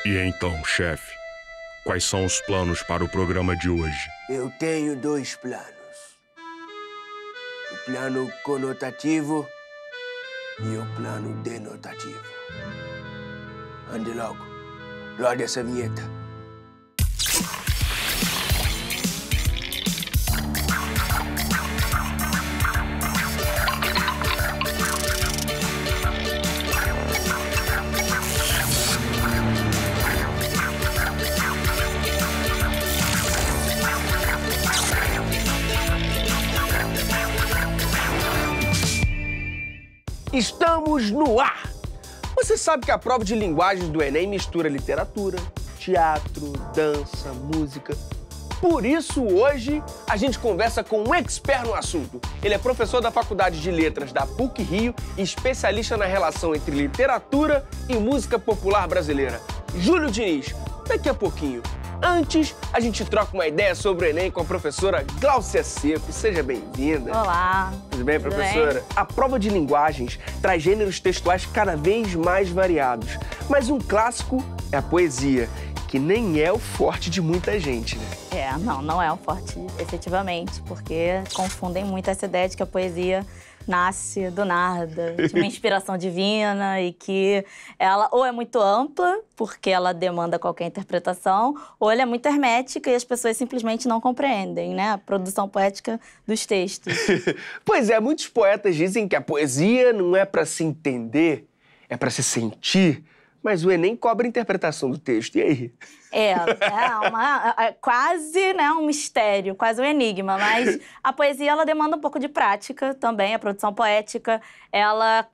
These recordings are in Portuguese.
E então, chefe, quais são os planos para o programa de hoje? Eu tenho 2 planos. O plano conotativo e o plano denotativo. Ande logo. Rode essa vinheta. Estamos no ar! Você sabe que a prova de linguagens do Enem mistura literatura, teatro, dança, música. Por isso, hoje, a gente conversa com um expert no assunto. Ele é professor da Faculdade de Letras da PUC-Rio e especialista na relação entre literatura e música popular brasileira. Júlio Diniz, daqui a pouquinho. Antes, a gente troca uma ideia sobre o Enem com a professora Gláucia Seco. Seja bem-vinda. Olá. Tudo bem, professora? Tudo bem? A prova de linguagens traz gêneros textuais cada vez mais variados. Mas um clássico é a poesia, que nem é o forte de muita gente, né? Não é o forte, efetivamente, porque confundem muito essa ideia de que a poesia nasce do nada, de uma inspiração divina e que ela ou é muito ampla, porque ela demanda qualquer interpretação, ou ela é muito hermética e as pessoas simplesmente não compreendem, né? A produção poética dos textos. Pois é, muitos poetas dizem que a poesia não é para se entender, é para se sentir, mas o Enem cobra a interpretação do texto, e aí? Quase, né, um mistério, quase um enigma, mas a poesia, ela demanda um pouco de prática também, a produção poética, ela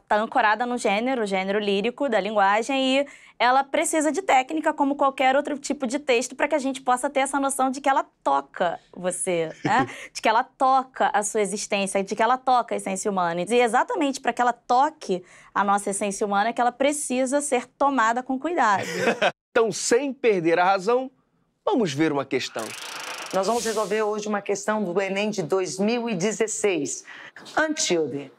tá ancorada no gênero lírico da linguagem e ela precisa de técnica, como qualquer outro tipo de texto, para que a gente possa ter essa noção de que ela toca você, né? De que ela toca a sua existência, de que ela toca a essência humana. E exatamente para que ela toque a nossa essência humana é que ela precisa ser tomada com cuidado. Então, sem perder a razão, vamos ver uma questão. Nós vamos resolver hoje uma questão do Enem de 2016. Antíode.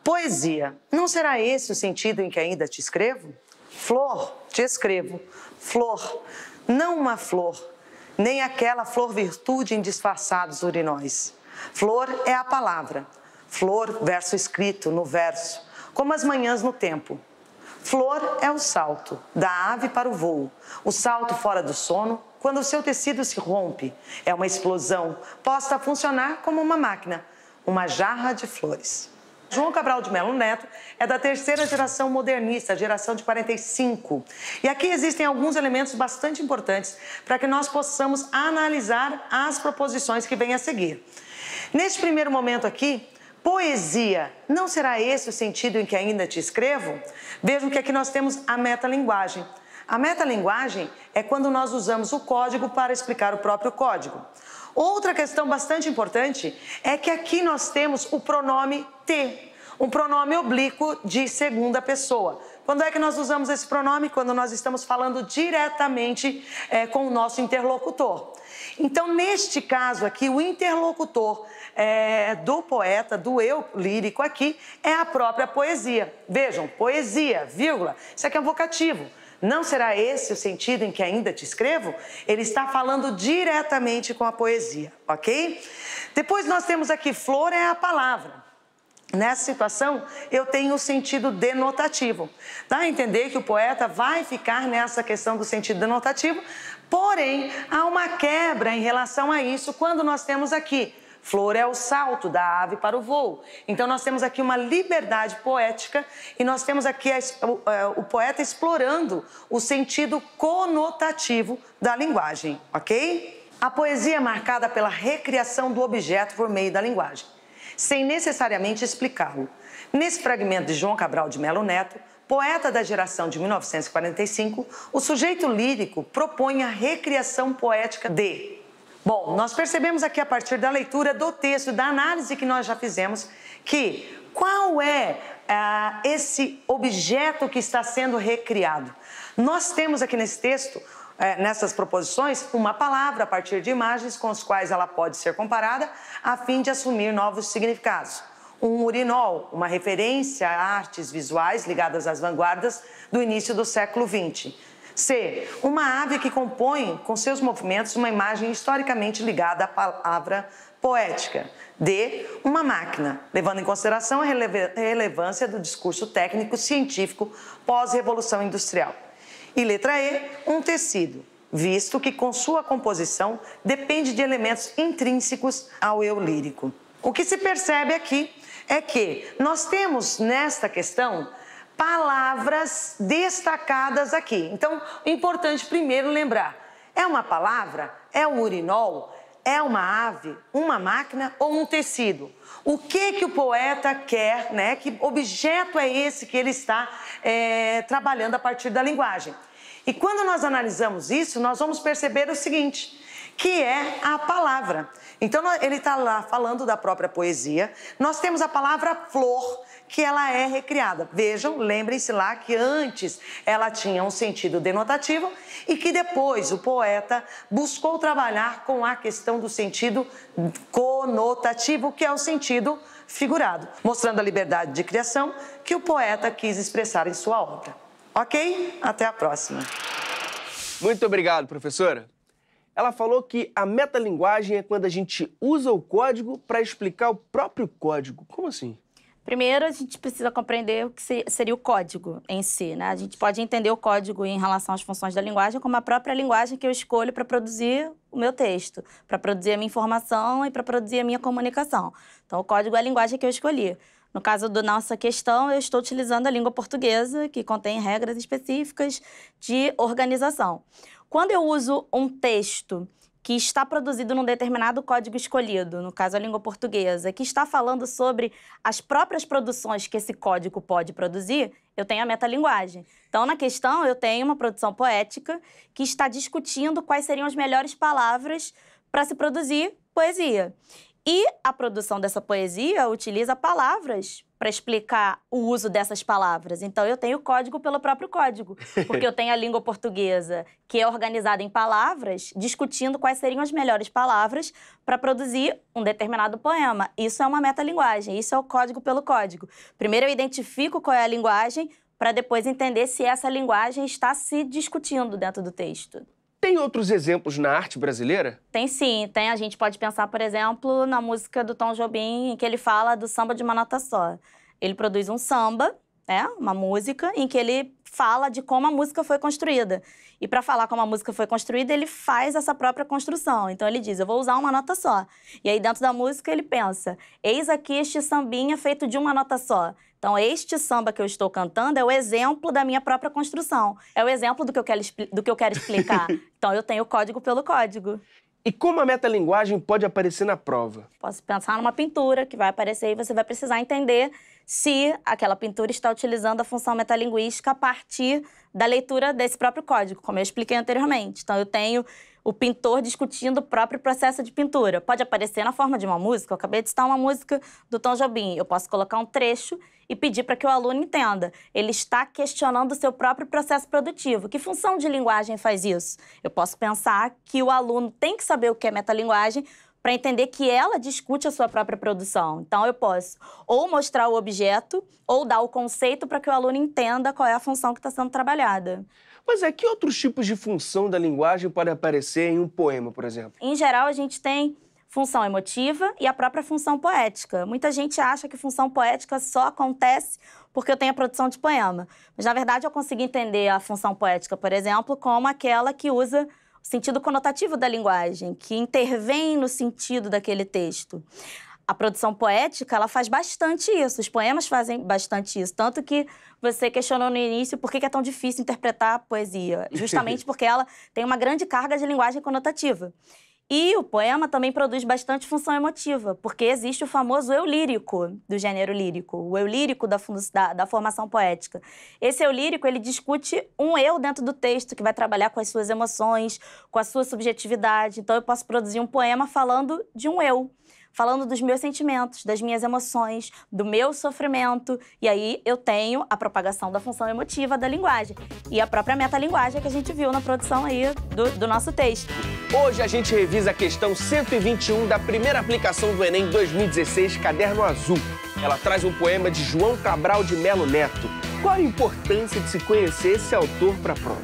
Poesia. Não será esse o sentido em que ainda te escrevo? Flor, te escrevo. Flor, não uma flor, nem aquela flor virtude em disfarçados urinóis. Flor é a palavra. Flor, verso escrito no verso, como as manhãs no tempo. Flor é o salto, da ave para o voo, o salto fora do sono, quando o seu tecido se rompe. É uma explosão, posta a funcionar como uma máquina, uma jarra de flores. João Cabral de Melo Neto é da 3ª geração modernista, a geração de 45. E aqui existem alguns elementos bastante importantes para que nós possamos analisar as proposições que vêm a seguir. Neste primeiro momento aqui, poesia, não será esse o sentido em que ainda te escrevo? Vejam que aqui nós temos a metalinguagem. A metalinguagem é quando nós usamos o código para explicar o próprio código. Outra questão bastante importante é que aqui nós temos o pronome te, um pronome oblíquo de segunda pessoa. Quando é que nós usamos esse pronome? Quando nós estamos falando diretamente com o nosso interlocutor. Então, neste caso aqui, o interlocutor do poeta, do eu lírico aqui, é a própria poesia. Vejam, poesia, vírgula, isso aqui é um vocativo. Não será esse o sentido em que ainda te escrevo? Ele está falando diretamente com a poesia, ok? Depois nós temos aqui, flor é a palavra. Nessa situação, eu tenho o sentido denotativo. Dá a entender que o poeta vai ficar nessa questão do sentido denotativo, porém, há uma quebra em relação a isso quando nós temos aqui, flor é o salto da ave para o voo. Então, nós temos aqui uma liberdade poética e nós temos aqui o poeta explorando o sentido conotativo da linguagem, ok? A poesia é marcada pela recriação do objeto por meio da linguagem, sem necessariamente explicá-lo. Nesse fragmento de João Cabral de Melo Neto, poeta da geração de 1945, o sujeito lírico propõe a recriação poética de... Bom, nós percebemos aqui a partir da leitura do texto, da análise que nós já fizemos, que qual é esse objeto que está sendo recriado? Nós temos aqui nesse texto, nessas proposições, uma palavra a partir de imagens com as quais ela pode ser comparada a fim de assumir novos significados. Um urinol, uma referência a artes visuais ligadas às vanguardas do início do século XX. C. Uma ave que compõe com seus movimentos uma imagem historicamente ligada à palavra poética. D. Uma máquina, levando em consideração a relevância do discurso técnico-científico pós-revolução industrial. E letra E. Um tecido, visto que com sua composição depende de elementos intrínsecos ao eu lírico. O que se percebe aqui é que nós temos nesta questão palavras destacadas aqui. Então, é importante primeiro lembrar, é uma palavra, é um urinol, é uma ave, uma máquina ou um tecido? O que o poeta quer, né? Que objeto é esse que ele está trabalhando a partir da linguagem? E quando nós analisamos isso, nós vamos perceber o seguinte, que é a palavra. Então, ele está lá falando da própria poesia. Nós temos a palavra flor, que ela é recriada. Vejam, lembrem-se lá que antes ela tinha um sentido denotativo e que depois o poeta buscou trabalhar com a questão do sentido conotativo, que é o sentido figurado, mostrando a liberdade de criação que o poeta quis expressar em sua obra. Ok? Até a próxima. Muito obrigado, professora. Ela falou que a metalinguagem é quando a gente usa o código para explicar o próprio código. Como assim? Primeiro, a gente precisa compreender o que seria o código em si, né? A gente pode entender o código em relação às funções da linguagem como a própria linguagem que eu escolho para produzir o meu texto, para produzir a minha informação e para produzir a minha comunicação. Então, o código é a linguagem que eu escolhi. No caso da nossa questão, eu estou utilizando a língua portuguesa, que contém regras específicas de organização. Quando eu uso um texto que está produzido num determinado código escolhido, no caso a língua portuguesa, que está falando sobre as próprias produções que esse código pode produzir, eu tenho a metalinguagem. Então, na questão, eu tenho uma produção poética que está discutindo quais seriam as melhores palavras para se produzir poesia. E a produção dessa poesia utiliza palavras para explicar o uso dessas palavras. Então, eu tenho o código pelo próprio código, porque eu tenho a língua portuguesa, que é organizada em palavras, discutindo quais seriam as melhores palavras para produzir um determinado poema. Isso é uma metalinguagem, isso é o código pelo código. Primeiro, eu identifico qual é a linguagem, para depois entender se essa linguagem está se discutindo dentro do texto. Tem outros exemplos na arte brasileira? Tem sim, tem. A gente pode pensar, por exemplo, na música do Tom Jobim, em que ele fala do samba de uma nota só. Ele produz um samba, né, uma música, em que ele fala de como a música foi construída. E para falar como a música foi construída, ele faz essa própria construção. Então ele diz, eu vou usar uma nota só. E aí dentro da música ele pensa, eis aqui este sambinha feito de uma nota só. Então, este samba que eu estou cantando é o exemplo da minha própria construção. É o exemplo do que eu quero explicar. Então, eu tenho o código pelo código. E como a metalinguagem pode aparecer na prova? Posso pensar numa pintura que vai aparecer e você vai precisar entender se aquela pintura está utilizando a função metalinguística a partir da leitura desse próprio código, como eu expliquei anteriormente. Então, eu tenho o pintor discutindo o próprio processo de pintura. Pode aparecer na forma de uma música. Eu acabei de citar uma música do Tom Jobim. Eu posso colocar um trecho e pedir para que o aluno entenda. Ele está questionando o seu próprio processo produtivo. Que função de linguagem faz isso? Eu posso pensar que o aluno tem que saber o que é metalinguagem para entender que ela discute a sua própria produção. Então, eu posso ou mostrar o objeto ou dar o conceito para que o aluno entenda qual é a função que está sendo trabalhada. Mas que outros tipos de função da linguagem podem aparecer em um poema, por exemplo? Em geral, a gente tem função emotiva e a própria função poética. Muita gente acha que função poética só acontece porque eu tenho a produção de poema. Mas, na verdade, eu consigo entender a função poética, por exemplo, como aquela que usa o sentido conotativo da linguagem, que intervém no sentido daquele texto. A produção poética, ela faz bastante isso, os poemas fazem bastante isso, tanto que você questionou no início por que é tão difícil interpretar a poesia, justamente porque ela tem uma grande carga de linguagem conotativa. E o poema também produz bastante função emotiva, porque existe o famoso eu lírico do gênero lírico, o eu lírico da formação poética. Esse eu lírico, ele discute um eu dentro do texto, que vai trabalhar com as suas emoções, com a sua subjetividade. Então, eu posso produzir um poema falando de um eu, falando dos meus sentimentos, das minhas emoções, do meu sofrimento. E aí eu tenho a propagação da função emotiva da linguagem. E a própria metalinguagem que a gente viu na produção aí do nosso texto. Hoje a gente revisa a questão 121 da primeira aplicação do Enem 2016, Caderno Azul. Ela traz um poema de João Cabral de Melo Neto. Qual a importância de se conhecer esse autor para a prova?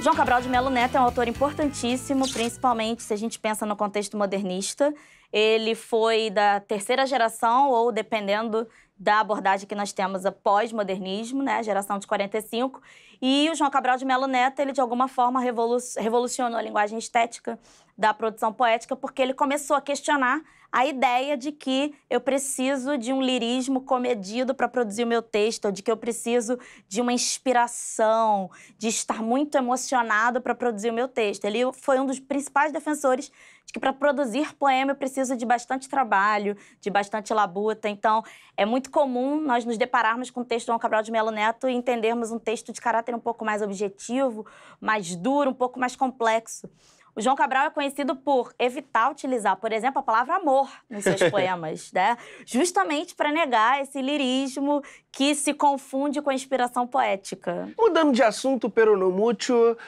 João Cabral de Melo Neto é um autor importantíssimo, principalmente se a gente pensa no contexto modernista. Ele foi da terceira geração, ou dependendo da abordagem que nós temos, a pós-modernismo, né, a geração de 45. E o João Cabral de Melo Neto, ele de alguma forma revolucionou a linguagem estética da produção poética, porque ele começou a questionar a ideia de que eu preciso de um lirismo comedido para produzir o meu texto, ou de que eu preciso de uma inspiração, de estar muito emocionado para produzir o meu texto. Ele foi um dos principais defensores de que para produzir poema eu preciso de bastante trabalho, de bastante labuta. Então, é muito comum nós nos depararmos com o texto do João Cabral de Melo Neto e entendermos um texto de caráter um pouco mais objetivo, mais duro, um pouco mais complexo. O João Cabral é conhecido por evitar utilizar, por exemplo, a palavra amor nos seus poemas, né? Justamente para negar esse lirismo que se confunde com a inspiração poética. Mudando de assunto, peronomútil,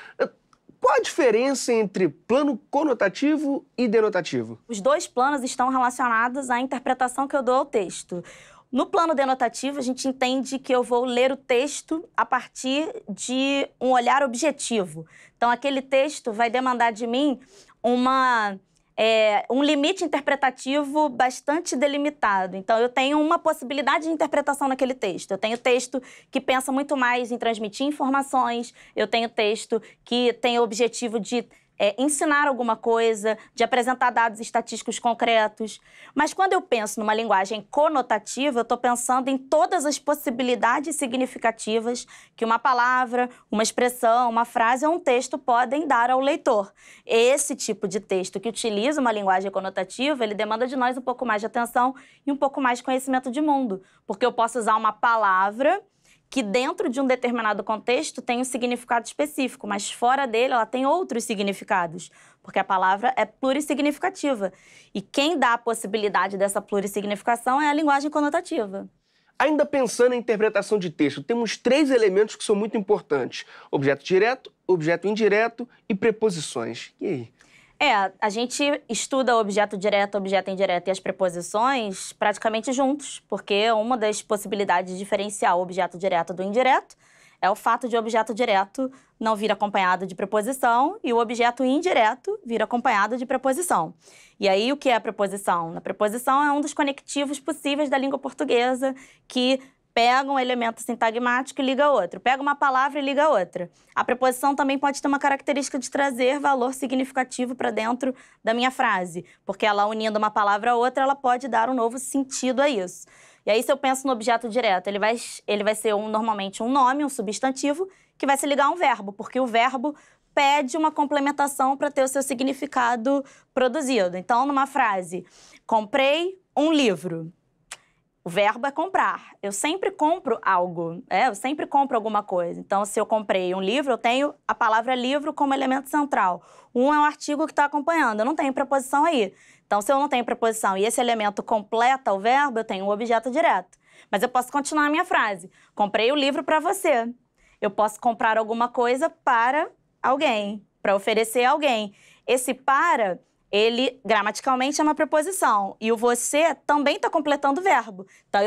qual a diferença entre plano conotativo e denotativo? Os dois planos estão relacionados à interpretação que eu dou ao texto. No plano denotativo, a gente entende que eu vou ler o texto a partir de um olhar objetivo. Então, aquele texto vai demandar de mim um limite interpretativo bastante delimitado. Então, eu tenho uma possibilidade de interpretação naquele texto. Eu tenho texto que pensa muito mais em transmitir informações, eu tenho texto que tem o objetivo de ensinar alguma coisa, de apresentar dados estatísticos concretos. Mas quando eu penso numa linguagem conotativa, eu estou pensando em todas as possibilidades significativas que uma palavra, uma expressão, uma frase ou um texto podem dar ao leitor. Esse tipo de texto que utiliza uma linguagem conotativa, ele demanda de nós um pouco mais de atenção e um pouco mais de conhecimento de mundo. Porque eu posso usar uma palavra que dentro de um determinado contexto tem um significado específico, mas fora dele ela tem outros significados, porque a palavra é plurissignificativa. E quem dá a possibilidade dessa plurissignificação é a linguagem conotativa. Ainda pensando em interpretação de texto, temos 3 elementos que são muito importantes: objeto direto, objeto indireto e preposições. E aí? A gente estuda objeto direto, objeto indireto e as preposições praticamente juntos, porque uma das possibilidades de diferenciar o objeto direto do indireto é o fato de o objeto direto não vir acompanhado de preposição e o objeto indireto vir acompanhado de preposição. E aí, o que é a preposição? A preposição é um dos conectivos possíveis da língua portuguesa que pega um elemento sintagmático e liga a outro. Pega uma palavra e liga a outra. A preposição também pode ter uma característica de trazer valor significativo para dentro da minha frase, porque ela, unindo uma palavra a outra, ela pode dar um novo sentido a isso. E aí, se eu penso no objeto direto, ele vai ser normalmente um nome, um substantivo, que vai se ligar a um verbo, porque o verbo pede uma complementação para ter o seu significado produzido. Então, numa frase, comprei um livro. O verbo é comprar. Eu sempre compro algo, eu sempre compro alguma coisa. Então, se eu comprei um livro, eu tenho a palavra livro como elemento central. Um é um artigo que está acompanhando, eu não tenho preposição aí. Então, se eu não tenho preposição e esse elemento completa o verbo, eu tenho um objeto direto. Mas eu posso continuar a minha frase. Comprei o livro para você. Eu posso comprar alguma coisa para alguém, para oferecer a alguém. Esse para, ele gramaticalmente é uma preposição. E o você também está completando o verbo. Então,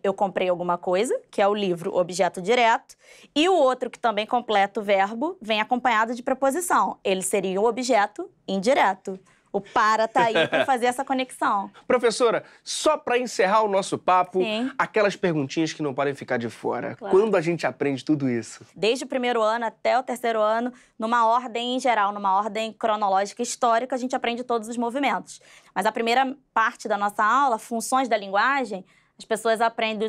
eu comprei alguma coisa, que é o livro, objeto direto, e o outro que também completa o verbo vem acompanhado de preposição. Ele seria o objeto indireto. O para está aí para fazer essa conexão. Professora, só para encerrar o nosso papo, Sim. aquelas perguntinhas que não podem ficar de fora. Claro. Quando a gente aprende tudo isso? Desde o primeiro ano até o terceiro ano, numa ordem em geral, numa ordem cronológica histórica, a gente aprende todos os movimentos. Mas a primeira parte da nossa aula, funções da linguagem, os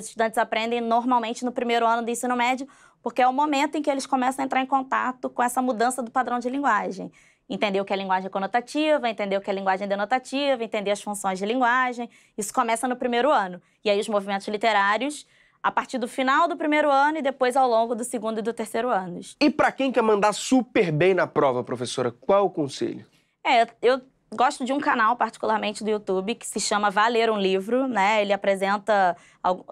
estudantes aprendem normalmente no primeiro ano do ensino médio, porque é o momento em que eles começam a entrar em contato com essa mudança do padrão de linguagem. Entender o que é linguagem conotativa, entender o que é linguagem denotativa, entender as funções de linguagem. Isso começa no primeiro ano. E aí os movimentos literários, a partir do final do primeiro ano e depois ao longo do segundo e do terceiro anos. E para quem quer mandar super bem na prova, professora, qual é o conselho? Eu gosto de um canal, particularmente do YouTube, que se chama Vá Ler um Livro, né? Ele apresenta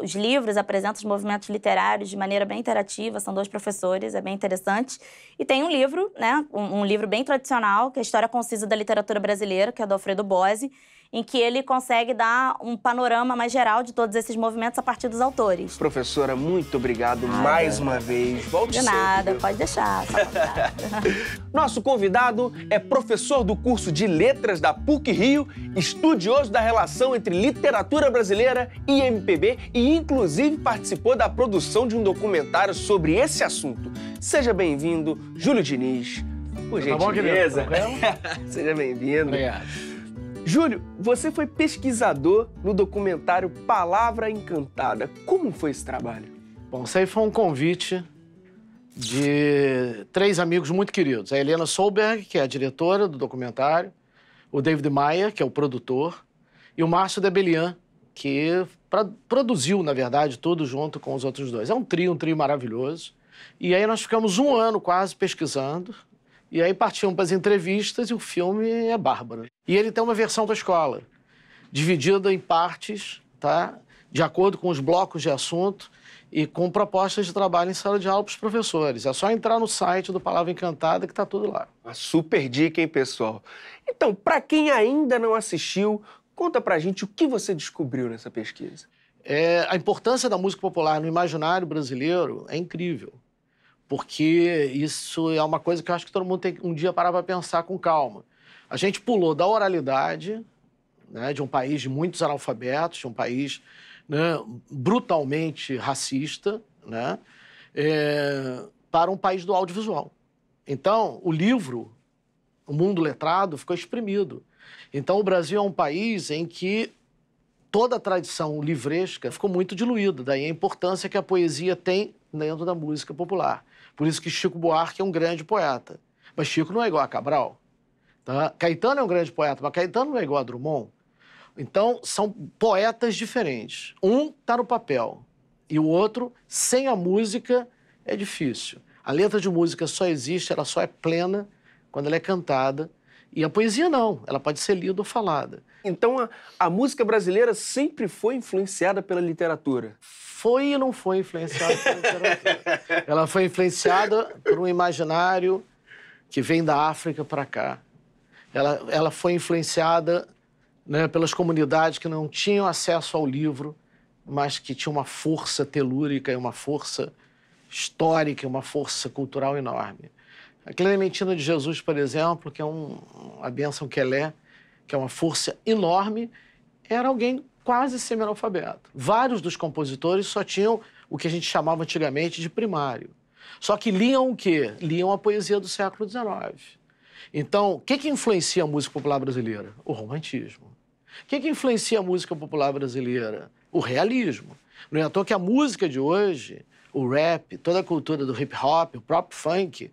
os livros, apresenta os movimentos literários de maneira bem interativa, são 2 professores, é bem interessante. E tem um livro, né? Um livro bem tradicional, que é a História Concisa da Literatura Brasileira, que é do Alfredo Bozzi, em que ele consegue dar um panorama mais geral de todos esses movimentos a partir dos autores. Professora, muito obrigado mais uma vez. Volte De sempre, nada, viu? pode deixar. Só Nosso convidado é professor do curso de Letras da PUC-Rio, estudioso da relação entre literatura brasileira e MPB e, inclusive, participou da produção de um documentário sobre esse assunto. Seja bem-vindo, Júlio Diniz. Por gentileza. Tá bom, querido? Seja bem-vindo. Obrigado. Júlio, você foi pesquisador no documentário Palavra Encantada. Como foi esse trabalho? Bom, isso aí foi um convite de 3 amigos muito queridos. A Helena Solberg, que é a diretora do documentário, o David Maia, que é o produtor, e o Márcio Debelian, que produziu, na verdade, tudo junto com os outros 2. É um trio maravilhoso. E aí nós ficamos 1 ano quase pesquisando, e aí partimos para as entrevistas e o filme é bárbaro. E ele tem uma versão da escola, dividida em partes, tá? De acordo com os blocos de assunto e com propostas de trabalho em sala de aula para os professores. É só entrar no site do Palavra Encantada que está tudo lá. Uma super dica, hein, pessoal? Então, para quem ainda não assistiu, conta pra gente o que você descobriu nessa pesquisa. A importância da música popular no imaginário brasileiro é incrível, porque isso é uma coisa que eu acho que todo mundo tem que um dia parar para pensar com calma. A gente pulou da oralidade, né, de um país de muitos analfabetos, de um país, né, brutalmente racista, né, para um país do audiovisual. Então, o livro, o mundo letrado, ficou exprimido. Então, o Brasil é um país em que toda a tradição livresca ficou muito diluída. Daí a importância que a poesia tem dentro da música popular. Por isso que Chico Buarque é um grande poeta. Mas Chico não é igual a Cabral. Tá? Caetano é um grande poeta, mas Caetano não é igual a Drummond. Então, são poetas diferentes. Um está no papel e o outro, sem a música, é difícil. A letra de música só existe, ela só é plena quando ela é cantada. E a poesia não, ela pode ser lida ou falada. Então, a música brasileira sempre foi influenciada pela literatura? Foi e não foi influenciada pela literatura. Ela foi influenciada por um imaginário que vem da África para cá. Ela foi influenciada, né, pelas comunidades que não tinham acesso ao livro, mas que tinham uma força telúrica e uma força histórica, uma força cultural enorme. A Clementina de Jesus, por exemplo, que é a bênção que ela é, que é uma força enorme, era alguém quase semi-analfabeto. Vários dos compositores só tinham o que a gente chamava antigamente de primário. Só que liam o quê? Liam a poesia do século XIX. Então, o que influencia a música popular brasileira? O romantismo. O que influencia a música popular brasileira? O realismo. Não é à toa que a música de hoje, o rap, toda a cultura do hip-hop, o próprio funk,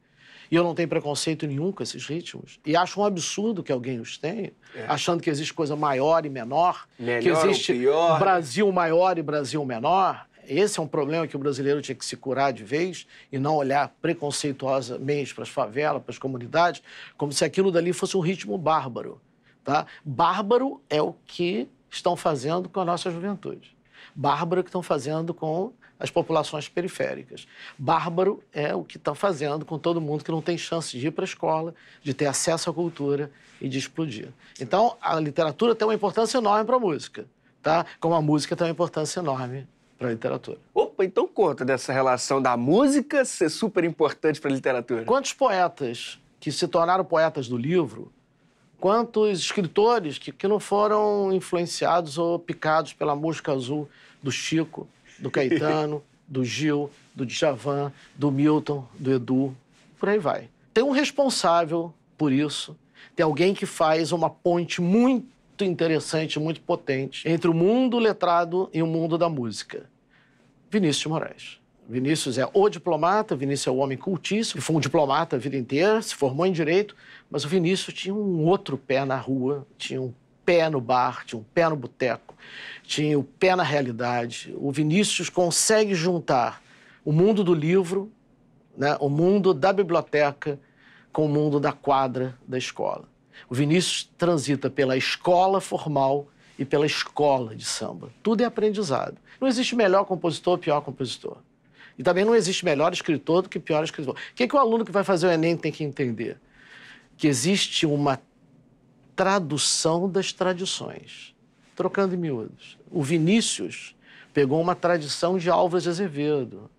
e eu não tenho preconceito nenhum com esses ritmos, e acho um absurdo que alguém os tenha, achando que existe coisa maior e menor, melhor que existe ou pior. Brasil maior e Brasil menor. Esse é um problema que o brasileiro tinha que se curar de vez e não olhar preconceituosamente para as favelas, para as comunidades, como se aquilo dali fosse um ritmo bárbaro. Tá? Bárbaro é o que estão fazendo com a nossa juventude. Bárbaro é o que estão fazendo com as populações periféricas. Bárbaro é o que estão fazendo com todo mundo que não tem chance de ir para a escola, de ter acesso à cultura e de explodir. Então, a literatura tem uma importância enorme para a música, tá? Como a música tem uma importância enorme para a literatura. Opa, então conta dessa relação da música ser super importante para a literatura. Quantos poetas que se tornaram poetas do livro, quantos escritores que não foram influenciados ou picados pela música azul do Chico, do Caetano, do Gil, do Djavan, do Milton, do Edu, por aí vai. Tem um responsável por isso, tem alguém que faz uma ponte muito interessante, muito potente, entre o mundo letrado e o mundo da música. Vinícius de Moraes. Vinícius é o diplomata, Vinícius é o homem cultíssimo, foi um diplomata a vida inteira, se formou em Direito, mas o Vinícius tinha um outro pé na rua, tinha um pé no bar, tinha um pé no boteco, tinha o pé na realidade. O Vinícius consegue juntar o mundo do livro, né, o mundo da biblioteca, com o mundo da quadra da escola. O Vinícius transita pela escola formal e pela escola de samba. Tudo é aprendizado. Não existe melhor compositor ou pior compositor. E também não existe melhor escritor do que pior escritor. O que o aluno que vai fazer o Enem tem que entender? Que existe uma tradução das tradições. Trocando em miúdos. O Vinícius pegou uma tradição de Álvares de Azevedo,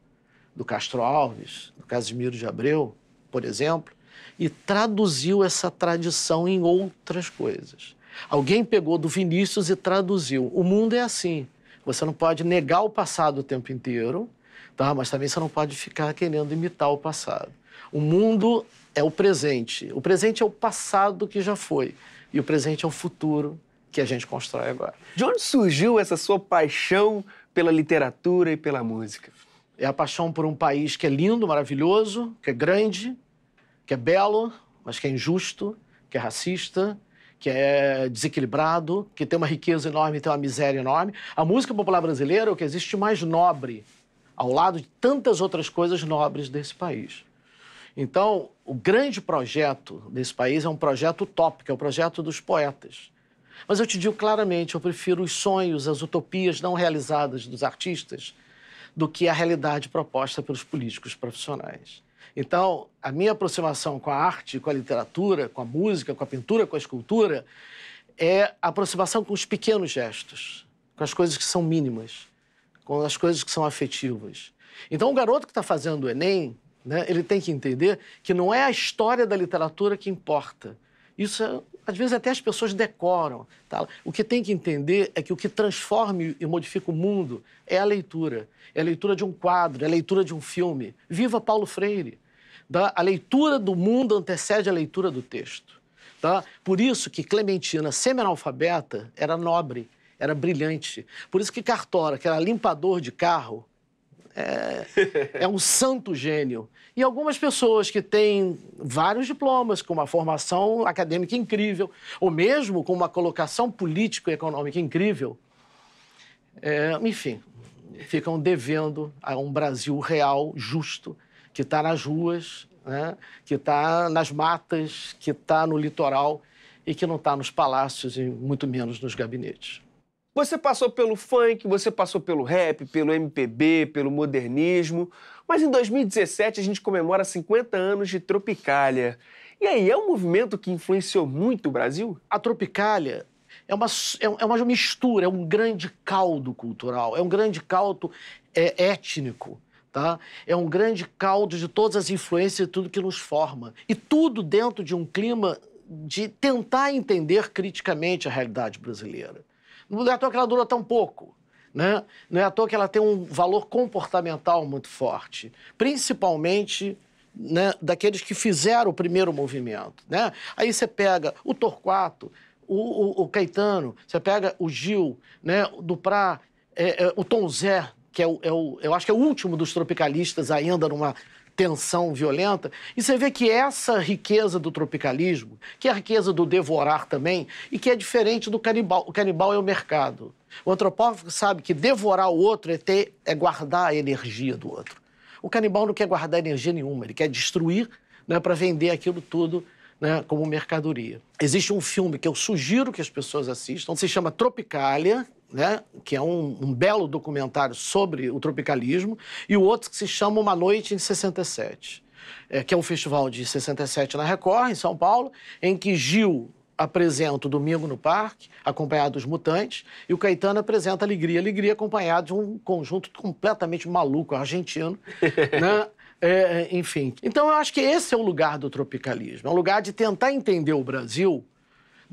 do Castro Alves, do Casimiro de Abreu, por exemplo, e traduziu essa tradição em outras coisas. Alguém pegou do Vinícius e traduziu. O mundo é assim. Você não pode negar o passado o tempo inteiro, tá? Mas também você não pode ficar querendo imitar o passado. O mundo é o presente. O presente é o passado que já foi. E o presente é o futuro que a gente constrói agora. De onde surgiu essa sua paixão pela literatura e pela música? É a paixão por um país que é lindo, maravilhoso, que é grande, que é belo, mas que é injusto, que é racista, que é desequilibrado, que tem uma riqueza enorme e tem uma miséria enorme. A música popular brasileira é o que existe de mais nobre, ao lado de tantas outras coisas nobres desse país. Então, o grande projeto desse país é um projeto utópico, é o projeto dos poetas. Mas eu te digo claramente, eu prefiro os sonhos, as utopias não realizadas dos artistas do que a realidade proposta pelos políticos profissionais. Então, a minha aproximação com a arte, com a literatura, com a música, com a pintura, com a escultura, é a aproximação com os pequenos gestos, com as coisas que são mínimas, com as coisas que são afetivas. Então, o garoto que está fazendo o Enem, né, ele tem que entender que não é a história da literatura que importa. Isso, às vezes, até as pessoas decoram. Tá? O que tem que entender é que o que transforma e modifica o mundo é a leitura. É a leitura de um quadro, é a leitura de um filme. Viva Paulo Freire! Tá? A leitura do mundo antecede a leitura do texto. Tá? Por isso que Clementina, semi-analfabeta, era nobre, era brilhante. Por isso que Cartora, que era limpador de carro, é um santo gênio. E algumas pessoas que têm vários diplomas, com uma formação acadêmica incrível, ou mesmo com uma colocação política e econômica incrível, enfim, ficam devendo a um Brasil real, justo, que está nas ruas, né? Que está nas matas, que está no litoral e que não está nos palácios e muito menos nos gabinetes. Você passou pelo funk, você passou pelo rap, pelo MPB, pelo modernismo, mas em 2017 a gente comemora 50 anos de Tropicália. E aí, é um movimento que influenciou muito o Brasil? A Tropicália é uma mistura, é um grande caldo cultural, é um grande caldo étnico, tá? É um grande caldo de todas as influências e tudo que nos forma. E tudo dentro de um clima de tentar entender criticamente a realidade brasileira. Não é à toa que ela dura tão pouco, né? Não é à toa que ela tem um valor comportamental muito forte, principalmente, né, daqueles que fizeram o primeiro movimento, né? Aí você pega o Torquato, o Caetano, você pega o Gil, né, o Duprá, o Tom Zé, que eu acho que é o último dos tropicalistas ainda numa tensão violenta, e você vê que essa riqueza do tropicalismo, que é a riqueza do devorar também, e que é diferente do canibal. O canibal é o mercado. O antropófago sabe que devorar o outro é guardar a energia do outro. O canibal não quer guardar energia nenhuma, ele quer destruir, né, para vender aquilo tudo, né, como mercadoria. Existe um filme que eu sugiro que as pessoas assistam, se chama Tropicália, né, que é um belo documentário sobre o tropicalismo, e o outro que se chama Uma Noite em 67, que é um festival de 67 na Record, em São Paulo, em que Gil apresenta o Domingo no Parque, acompanhado dos Mutantes, e o Caetano apresenta Alegria, Alegria, acompanhado de um conjunto completamente maluco, argentino, né? Enfim. Então, eu acho que esse é o lugar do tropicalismo, é um lugar de tentar entender o Brasil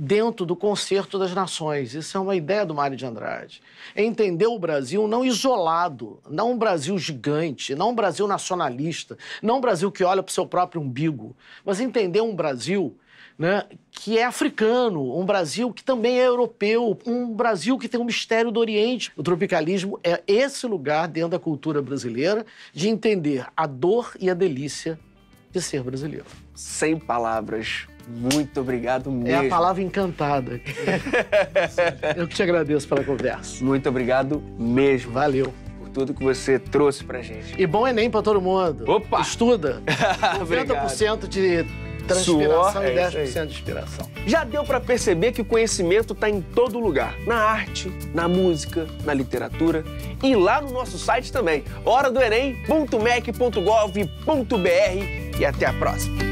dentro do concerto das nações. Isso é uma ideia do Mário de Andrade. É entender o Brasil não isolado, não um Brasil gigante, não um Brasil nacionalista, não um Brasil que olha para o seu próprio umbigo, mas entender um Brasil, né, que é africano, um Brasil que também é europeu, um Brasil que tem um mistério do Oriente. O tropicalismo é esse lugar dentro da cultura brasileira de entender a dor e a delícia de ser brasileiro. Sem palavras. Muito obrigado mesmo. É a palavra encantada. Eu que te agradeço pela conversa. Muito obrigado mesmo. Valeu. Por tudo que você trouxe pra gente. E bom Enem pra todo mundo. Opa! Estuda. 90% de transpiração e 10% de inspiração. Já deu pra perceber que o conhecimento tá em todo lugar. Na arte, na música, na literatura e lá no nosso site também. horadoenem.mec.gov.br e até a próxima.